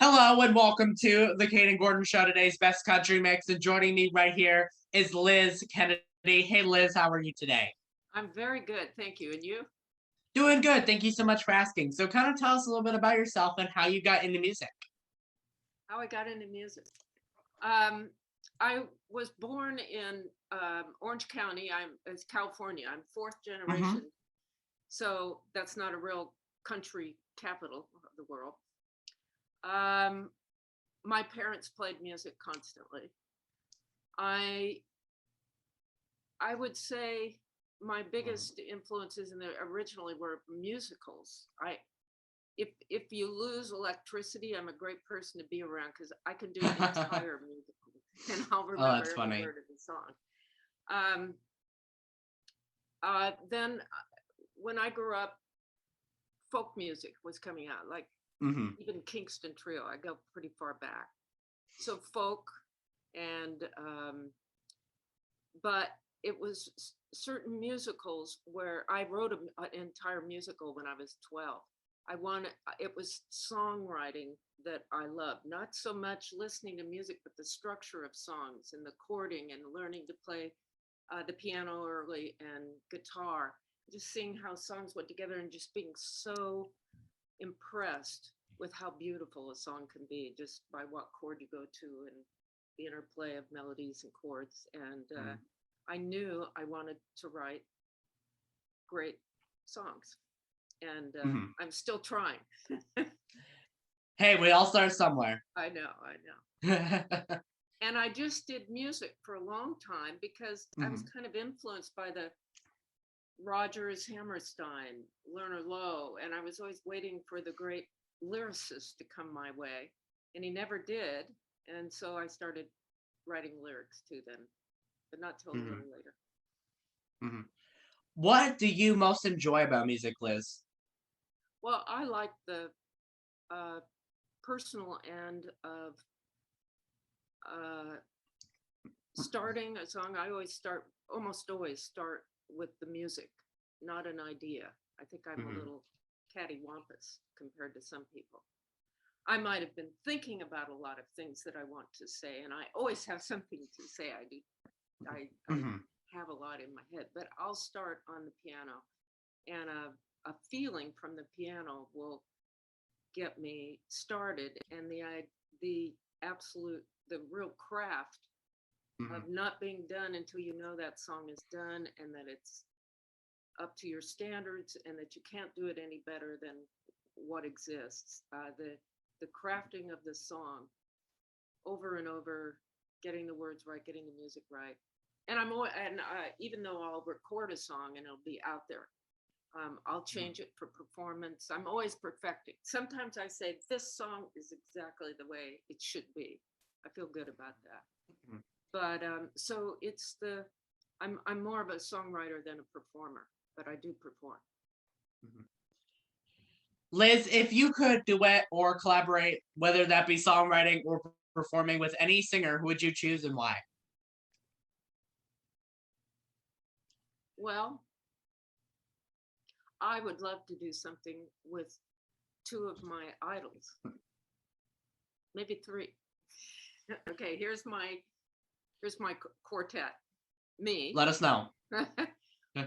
Hello and welcome to the Kayden Gordon Show, today's best country mix. And joining me right here is Liz Kennedy. Hey, Liz, how are you today? I'm very good, thank you. And you? Doing good. Thank you so much for asking. So, kind of tell us a little bit about yourself and how you got into music. How I got into music. Um, I was born in Orange County. It's California. I'm fourth Mm-hmm. generation, so that's not a real country capital of the world. Um, my parents played music constantly. I I would say my biggest influences in there originally were musicals. If you lose electricity, I'm a great person to be around because I can do an entire musical and I'll Oh, remember that's every funny. word of the song. Um, then when I grew up, folk music was coming out, like Mm-hmm. even Kingston Trio. I go pretty far back. So folk and but it was certain musicals where I wrote an entire musical when I was 12. It was songwriting that I loved, not so much listening to music, but the structure of songs and the chording and learning to play the piano early and guitar, just seeing how songs went together and just being so impressed with how beautiful a song can be just by what chord you go to and the interplay of melodies and chords. And I knew I wanted to write great songs, and Mm-hmm. I'm still trying. Hey, we all start somewhere. I know. And I just did music for a long time because I was Mm-hmm. kind of influenced by the Rogers, Hammerstein, Lerner Lowe, and I was always waiting for the great lyricist to come my way, and he never did. And so I started writing lyrics to them, but not till a Mm-hmm. little later. Mm-hmm. What do you most enjoy about music, Liz? Well, I like the uh, personal end of uh, starting a song. Almost always start with the music, not an idea. I think I'm a Mm-hmm. little cattywampus compared to some people. I might have been thinking about a lot of things that I want to say, and I always have something to say. I do. I Mm-hmm. have a lot in my head, but I'll start on the piano, and a feeling from the piano will get me started, and the the real craft of Mm-hmm. not being done until you know that song is done and that it's up to your standards and that you can't do it any better than what exists. The crafting of the song over and over, getting the words right, getting the music right. And even though I'll record a song and it'll be out there, I'll change it for performance. I'm always perfecting. Sometimes I say this song is exactly the way it should be. I feel good about that. Mm-hmm. But so I'm more of a songwriter than a performer, but I do perform. Mm-hmm. Liz, if you could duet or collaborate, whether that be songwriting or performing with any singer, who would you choose and why? Well, I would love to do something with two of my idols, maybe three. Okay, here's my quartet. Me, Let us know.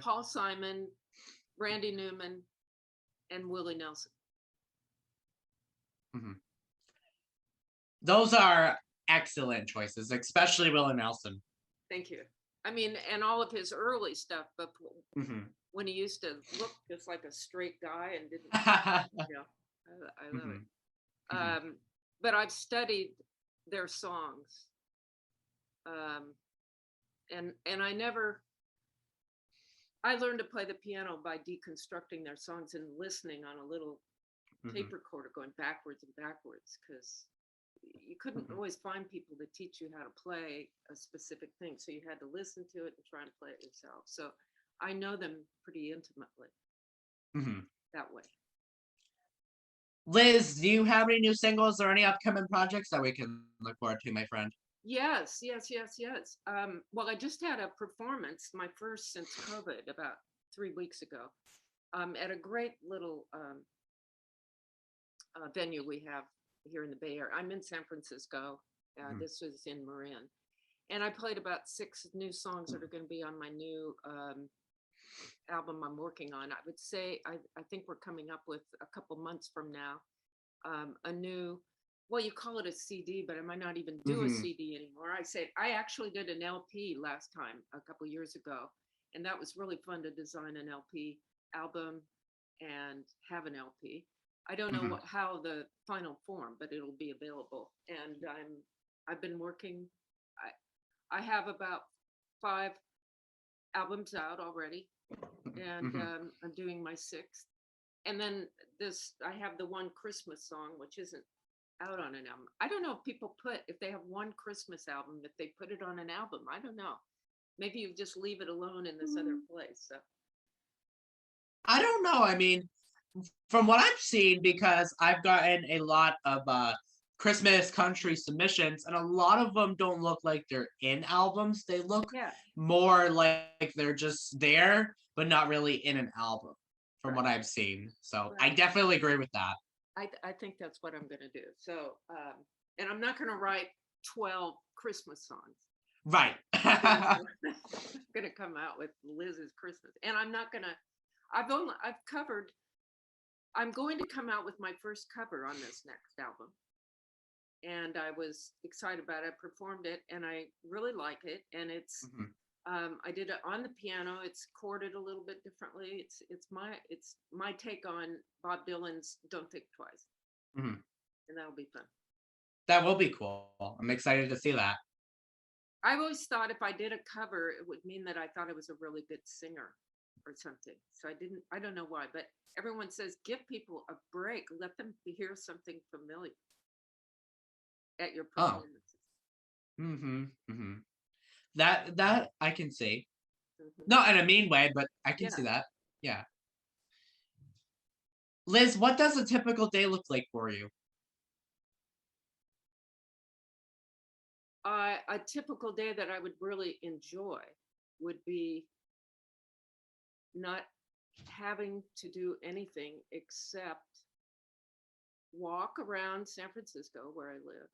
Paul Simon, Randy Newman, and Willie Nelson. Mm-hmm. Those are excellent choices, especially Willie Nelson. Thank you. I mean, and all of his early stuff, but Mm-hmm. when he used to look just like a straight guy and didn't, you know, I love Mm-hmm. it. Mm-hmm. But I've studied their songs, um, and I learned to play the piano by deconstructing their songs and listening on a little Mm-hmm. tape recorder going backwards and backwards because you couldn't Mm-hmm. always find people to teach you how to play a specific thing. So you had to listen to it and try and play it yourself. So I know them pretty intimately Mm-hmm. that way. Liz, do you have any new singles or any upcoming projects that we can look forward to, my friend? Yes. Well, I just had a performance, my first since COVID, about 3 weeks ago, at a great little venue we have here in the Bay Area. I'm in San Francisco. This was in Marin. And I played about 6 new songs that are going to be on my new album I'm working on. I would say, I think we're coming up with a couple months from now, a new, well, you call it a CD, but I might not even do a CD anymore. I actually did an LP last time, a couple years ago. And that was really fun to design an LP album and have an LP. I don't know how the final form, but it'll be available. And I've been working. I have about 5 albums out already, and I'm doing my 6th. And then I have the one Christmas song, which isn't out on an album. I don't know if people if they have one Christmas album, if they put it on an album. I don't know. Maybe you just leave it alone in this other place. So. I don't know. I mean, from what I've seen, because I've gotten a lot of Christmas country submissions, and a lot of them don't look like they're in albums. They look more like they're just there, but not really in an album, from what I've seen. So I definitely agree with that. I think that's what I'm going to do. So, and I'm not going to write 12 Christmas songs. Right. I'm going to come out with Liz's Christmas. And I'm not going to, I'm going to come out with my first cover on this next album. And I was excited about it. I performed it and I really like it. And it's, I did it on the piano. It's chorded a little bit differently. It's my take on Bob Dylan's Don't Think Twice. And that'll be fun. That will be cool. I'm excited to see that. I always thought if I did a cover, it would mean that I thought I was a really good singer or something. So I don't know why, but everyone says, give people a break. Let them hear something familiar at your performances. That I can see. Not in a mean way, but I can see that. Yeah. Liz, what does a typical day look like for you? A typical day that I would really enjoy would be not having to do anything except walk around San Francisco where I live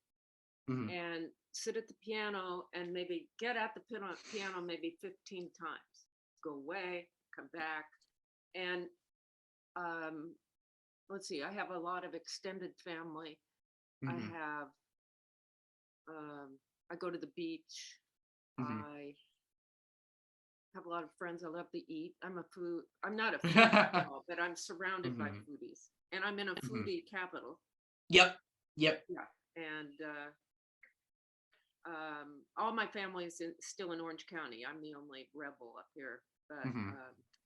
and sit at the piano and maybe get at the piano maybe 15 times, go away, come back. And let's see, I have a lot of extended family. I go to the beach. I have a lot of friends. I love to eat. I'm not a foodie at all, but I'm surrounded by foodies. And I'm in a foodie capital. Yep. Yeah. And all my family is still in Orange County. I'm the only rebel up here. But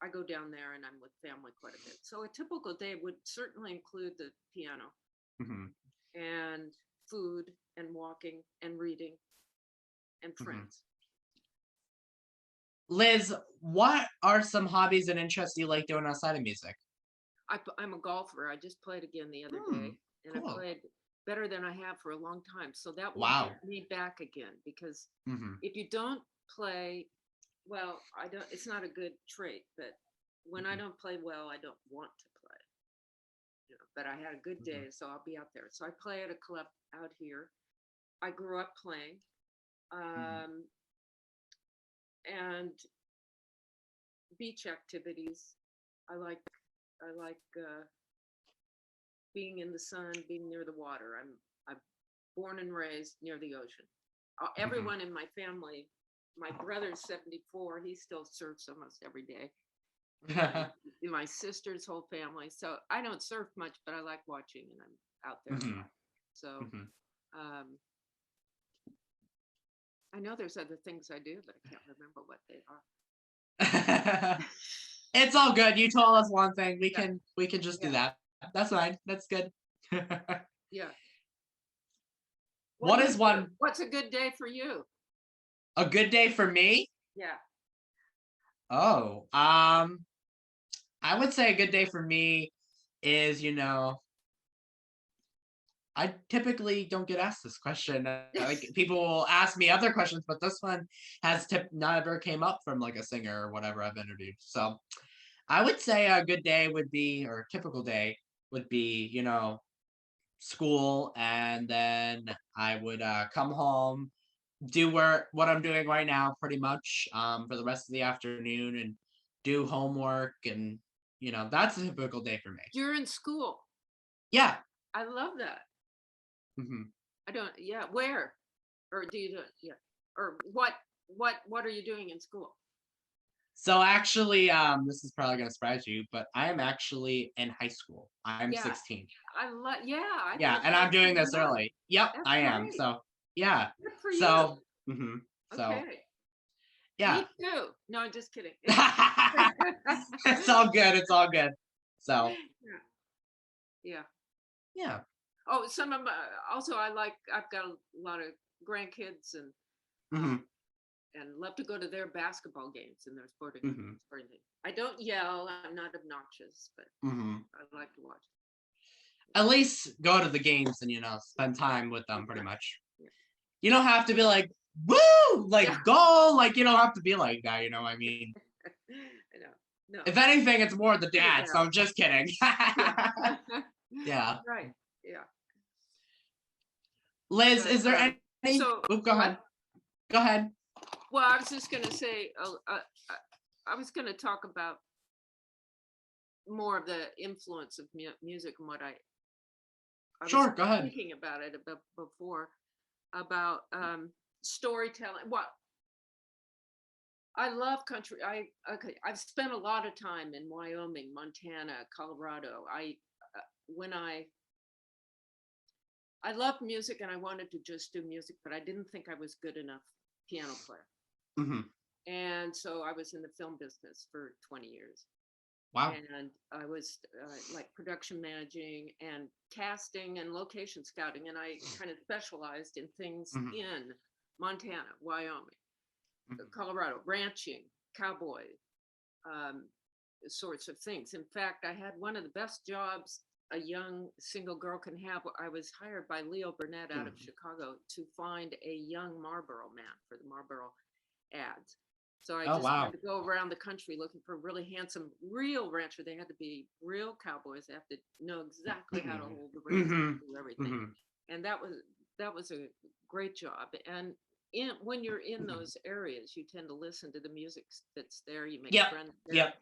I go down there and I'm with family quite a bit. So a typical day would certainly include the piano and food and walking and reading and friends. Liz, what are some hobbies and interests you like doing outside of music? I'm a golfer. I just played again the other day, and I played better than I have for a long time. So that will get me back again, because if you don't play well, it's not a good trait, but when I don't play well, I don't want to play. But I had a good day, so I'll be out there. So I play at a club out here. I grew up playing. And beach activities. I like being in the sun, being near the water. I'm born and raised near the ocean. Everyone in my family, my brother's 74, he still surfs almost every day. My sister's whole family. So I don't surf much, but I like watching, and I'm out there a lot. So I know there's other things I do, but I can't remember what they are. It's all good. You told us one thing. We can just do that. That's fine. That's good. Yeah. What's a good day for you? A good day for me? Yeah. Oh, I would say a good day for me is, I typically don't get asked this question. Like, people will ask me other questions, but this one has never came up from like a singer or whatever I've interviewed. So I would say a good day would be, or a typical day would be, school, and then I would come home, do where what I'm doing right now pretty much for the rest of the afternoon and do homework and that's a typical day for me. You're in school. Yeah. I love that. hmm I don't, yeah, where? Or do you do it? Yeah. Or what are you doing in school? So actually, this is probably gonna surprise you, but I am actually in high school. I'm Yeah. 16. Yeah, I Yeah, think and I'm that's doing even this better. early. Yep, That's I am. great. So yeah. Good for you. So so Okay. yeah. Me too. No, I'm just kidding. It's all good. It's all good. So Yeah. Yeah. yeah. Oh, some of my, also I've got a lot of grandkids um hmm and love to go to their basketball games and their hmm sporting things. I don't yell, I'm not obnoxious, but hmm I like to watch. At least go to the games and spend time with them pretty Yeah. much. Yeah. You don't have to be like, woo, Yeah. like goal, like you don't have to be like that, I mean, I know. No. if anything, it's more the Cool dad, so down. I'm just kidding. Yeah. Yeah. Right. Yeah. Liz, But is there any so oh, go what? ahead. Go ahead. Well, I was just gonna say, I was gonna talk about more of the influence of music and what I was Sure, go ahead. thinking about it about before about storytelling. What I love country. I've spent a lot of time in Wyoming, Montana, Colorado. When I loved music and I wanted to just do music, but I didn't think I was good enough piano player. hmm And so I was in the film business for 20 years. Wow. And I was like production managing and casting and location scouting. And I kind of specialized in things hmm in Montana, Wyoming, hmm Colorado, ranching, cowboy, um, sorts of things. In fact, I had one of the best jobs a young single girl can have. I was hired by Leo Burnett out of hmm Chicago to find a young Marlboro man for the Marlboro ads. So I Oh just had wow. to go around the country looking for a really handsome, real rancher. They had to be real cowboys. They have to know exactly how to hold the reins hmm and do everything. hmm And that was a great job. And when you're in those areas, you tend to listen to the music that's there. You make Yep. friends there. Yep.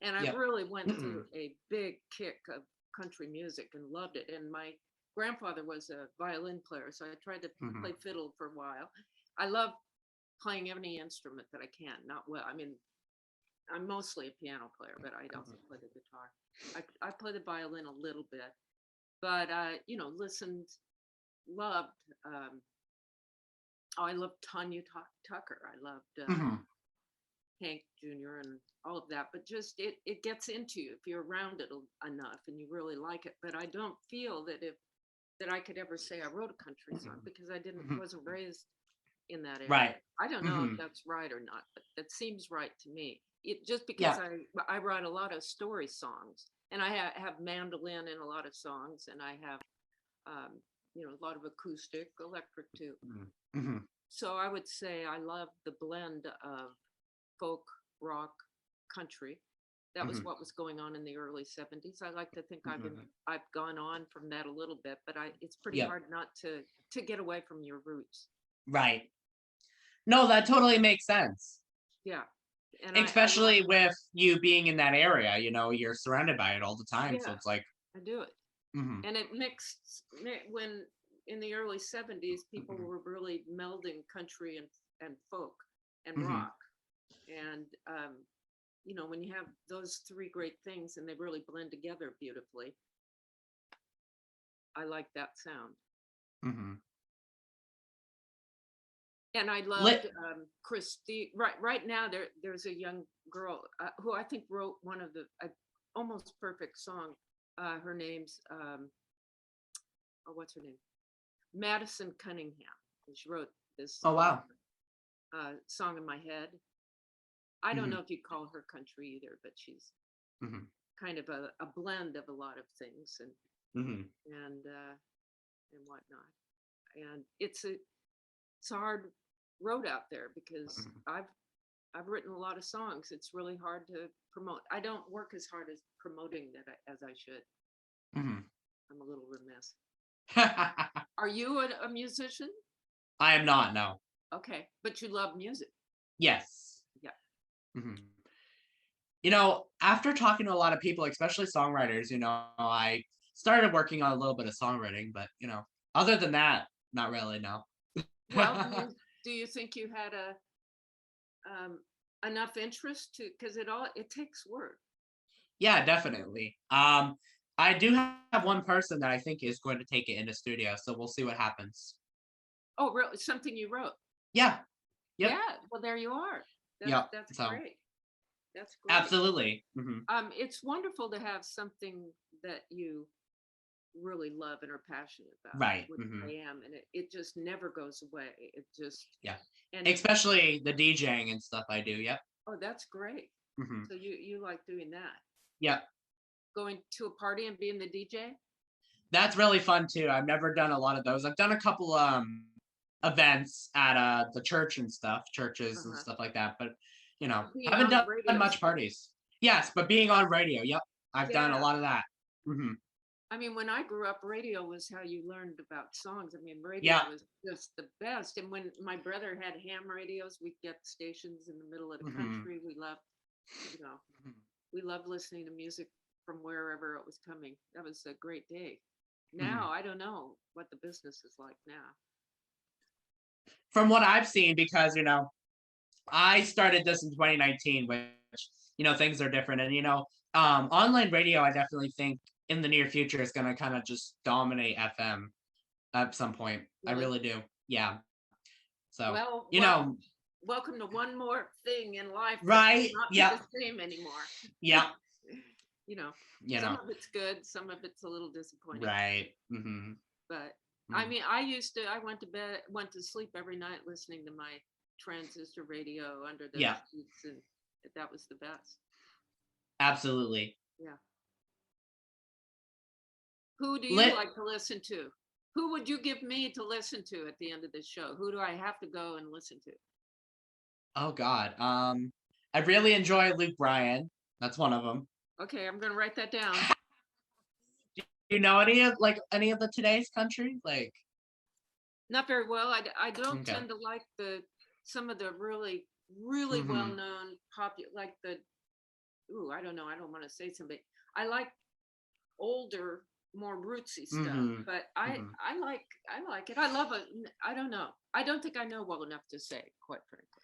And I Yep. really went through a big kick of country music and loved it. And my grandfather was a violin player, so I tried to hmm play fiddle for a while. I love playing any instrument that I can. Not well. I mean, I'm mostly a piano player, but I also play the guitar. I play the violin a little bit, but listened, loved. Oh, I loved Tanya Tucker. I loved hmm Hank Jr. and all of that. But just it gets into you if you're around it enough and you really like it. But I don't feel that I could ever say I wrote a country song because I didn't hmm wasn't raised in that area. Right. I don't know if hmm that's right or not, but that seems right to me. It just because Yeah. I write a lot of story songs and I have mandolin in a lot of songs and I have um, a lot of acoustic, electric too. hmm So I would say I love the blend of folk, rock, country. That was hmm what was going on in the early 70s. I like to think hmm I've gone on from that a little bit, but it's pretty Yep. hard not to get away from your roots. Right. No, that totally makes sense. Yeah. And I love, Especially with you being in that area, you're surrounded by it all the time. So yeah, it's like, I do it. hmm And it mixed when in the early 70s, people hmm were really melding country and folk and hmm rock. And, when you have those three great things and they really blend together beautifully, I like that sound. hmm And I loved Lit. Christy. Right now, there's a young girl who I think wrote one of the almost perfect song. Her name's oh, what's her name? Madison Cunningham. And she wrote this Oh wow. song in my head. I don't hmm know if you'd call her country either, but she's hmm kind of a blend of a lot of things hmm and whatnot. And it's a hard road out there because I've written a lot of songs. It's really hard to promote. I don't work as hard as promoting as I should. hmm I'm a little remiss. Are you a musician? I am not, no. Okay, but you love music. Yes. Yeah. Mhm. You know, after talking to a lot of people, especially songwriters, I started working on a little bit of songwriting, but, other than that, not really, no. Well, do you think you had a um, enough interest to, because it takes work. Yeah, definitely. I do have one person that I think is going to take it into studio, so we'll see what happens. Oh, really? Something you wrote? Yeah. Yep. Yeah. Well, there you are. Yep. That's So, great. That's great. absolutely. It's wonderful to have something that you really love and are passionate about, Right. which I am, and it just never goes away. It just Yeah. and Especially the DJing and stuff I do. Yep. oh, that's great. hmm So you like doing that? Yep. Going to a party and being the DJ? That's really fun too. I've never done a lot of those. I've done a couple events at the church and stuff, churches and Uh-huh. stuff like that, but Being haven't on the done radio is much good. parties. Yes, but being on radio, yep. I've done a Yeah. lot of that. hmm I mean, when I grew up, radio was how you learned about songs. I mean, radio Yeah. was just the best. And when my brother had ham radios, we'd get stations in the middle of the hmm country. You know, hmm we loved listening to music from wherever it was coming. That was a great day. hmm Now, I don't know what the business is like now. From what I've seen, because I started this in 2019, which things are different, and online radio, I definitely think in the near future is going to kind of just dominate FM at some point. I Really? really do. Yeah. So Well, you know, welcome to one more thing in life that will right? not be Yep. the same anymore. Yep. You know, You some know. of it's good, some of it's a little disappointing. Right. But I Mm. mean, I went to sleep every night listening to my transistor radio under the Yeah. sheets, and that was the best. Absolutely. Yeah. Who do you Lit. like to listen to? Who would you give me to listen to at the end of the show? Who do I have to go and listen to? Oh God. I really enjoy Luke Bryan. That's one of them. Okay, I'm going to write that down. Do you know any of the today's country? Like, Not very well. I don't okay. tend to like the some of the really well hmm known popular like the ooh, I don't know. I don't want to say somebody. I like older, more rootsy stuff. hmm But hmm I like it. I love it. I don't know. I don't think I know well enough to say, quite frankly.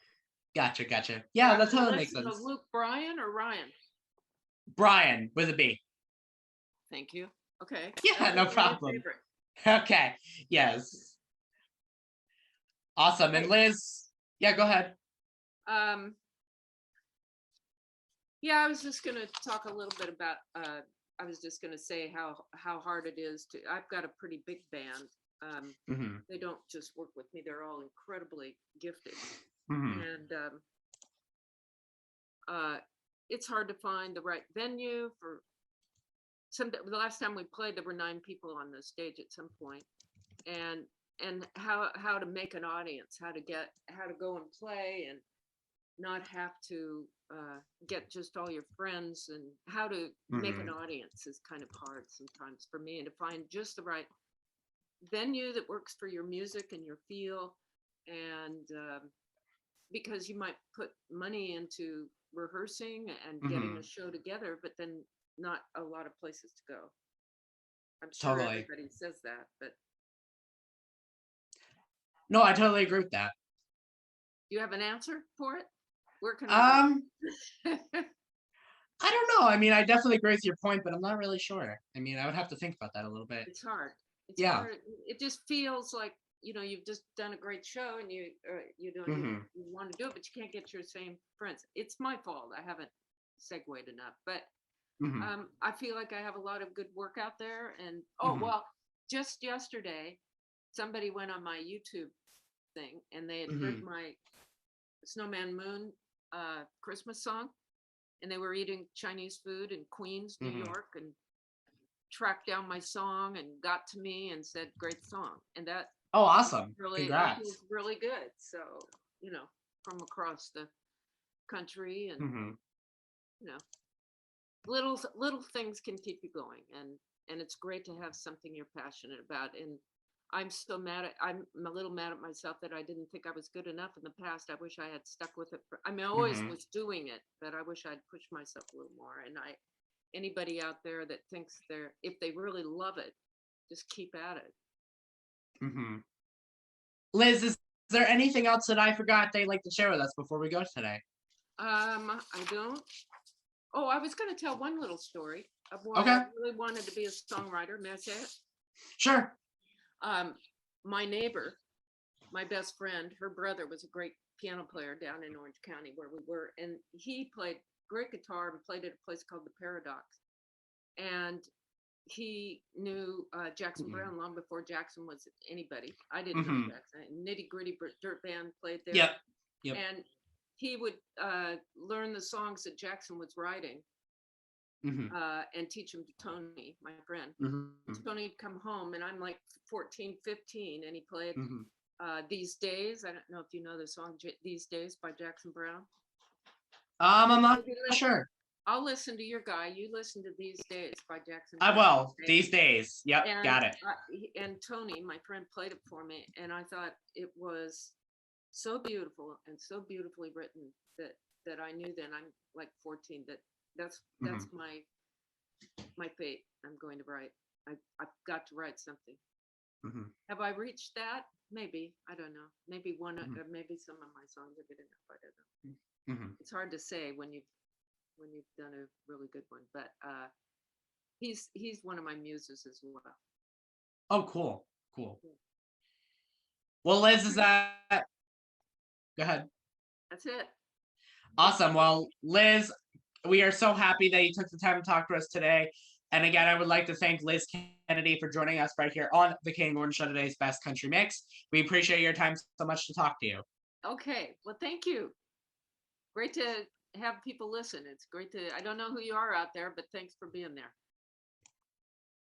Gotcha. Gotcha. So Yeah, I'm that going to totally makes listen to sense. Luke Bryan or Ryan. Brian with a B. Thank you. Okay, Yeah, that'll no be my new problem. favorite. Okay. Yes. Awesome. And Hey, Liz, yeah, go ahead. um, yeah, I was just going to talk a little bit about. I was just going to say how hard it is to. I've got a pretty big band. hmm They don't just work with me; they're all incredibly gifted, hmm and uh, it's hard to find the right venue for the last time we played there were 9 people on the stage at some point, and how to make an audience, how to go and play and not have to get just all your friends, and how to make an hmm audience is kind of hard sometimes for me, and to find just the right venue that works for your music and your feel, and because you might put money into rehearsing and getting a hmm show together, but then not a lot of places to go. I'm sure Totally. everybody says that, but No, I totally agree with that. do you have an answer for it? Where can I go? Um, I don't know. I mean, I definitely agree with your point, but I'm not really sure. I mean, I would have to think about that a little bit. It's hard. It's Yeah. hard. It just feels like you've just done a great show, and hmm you want to do it, but you can't get your same friends. It's my fault. I haven't segued enough, but hmm I feel like I have a lot of good work out there. And oh hmm well, just yesterday, somebody went on my YouTube thing, and they had heard hmm my Snowman Moon Christmas song, and they were eating Chinese food in Queens, New hmm York, and tracked down my song and got to me and said, "Great song," and that Oh, awesome. it Congrats. feels really good. So from across the country, and hmm you know, little things can keep you going, and and it's great to have something you're passionate about. And I'm a little mad at myself that I didn't think I was good enough in the past. I wish I had stuck with it. I mean, I always Hmm. was doing it, but I wish I'd pushed myself a little more. And anybody out there that thinks if they really love it, just keep at it. Hmm. Liz, is there anything else that I forgot that you'd like to share with us before we go today? I don't. Oh, I was going to tell one little story of why I Okay, really wanted to be a songwriter. May I say it? sure. Um, my neighbor, my best friend, her brother was a great piano player down in Orange County where we were, and he played great guitar and played at a place called the Paradox. And he knew Jackson Hmm. Brown long before Jackson was anybody. I didn't know Hmm. Jackson. Nitty Gritty Dirt Band played there, Yep. Yep. and he would learn the songs that Jackson was writing Hmm. and teach them to Tony, my friend. Hmm. Tony'd come home, and I'm like 14, 15, and he played Hmm. These Days. I don't know if you know the song These Days by Jackson Brown. I'm not Maybe sure. I'll listen to your guy. You listen to These Days by Jackson I Brown. will Okay? these days. Yep, And got it. and Tony, my friend, played it for me, and I thought it was so beautiful and so beautifully written that I knew then I'm like 14 that that's Hmm. my fate. I'm going to write. I've got to write something. Hmm. Have I reached that? Maybe. I don't know. Maybe Hmm. maybe some of my songs are good enough. I don't know. Hmm. It's hard to say when you've done a really good one, but he's one of my muses as well. Oh, cool, cool. Yeah. Well, Liz, is Okay, that? Go ahead. that's it. Awesome. Well, Liz, we are so happy that you took the time to talk to us today. And again, I would like to thank Liz Kennedy for joining us right here on the Kayden Gordon Show, today's Best Country Mix. We appreciate your time so much to talk to you. Okay. Well, thank you. Great to have people listen. It's great to, I don't know who you are out there, but thanks for being there.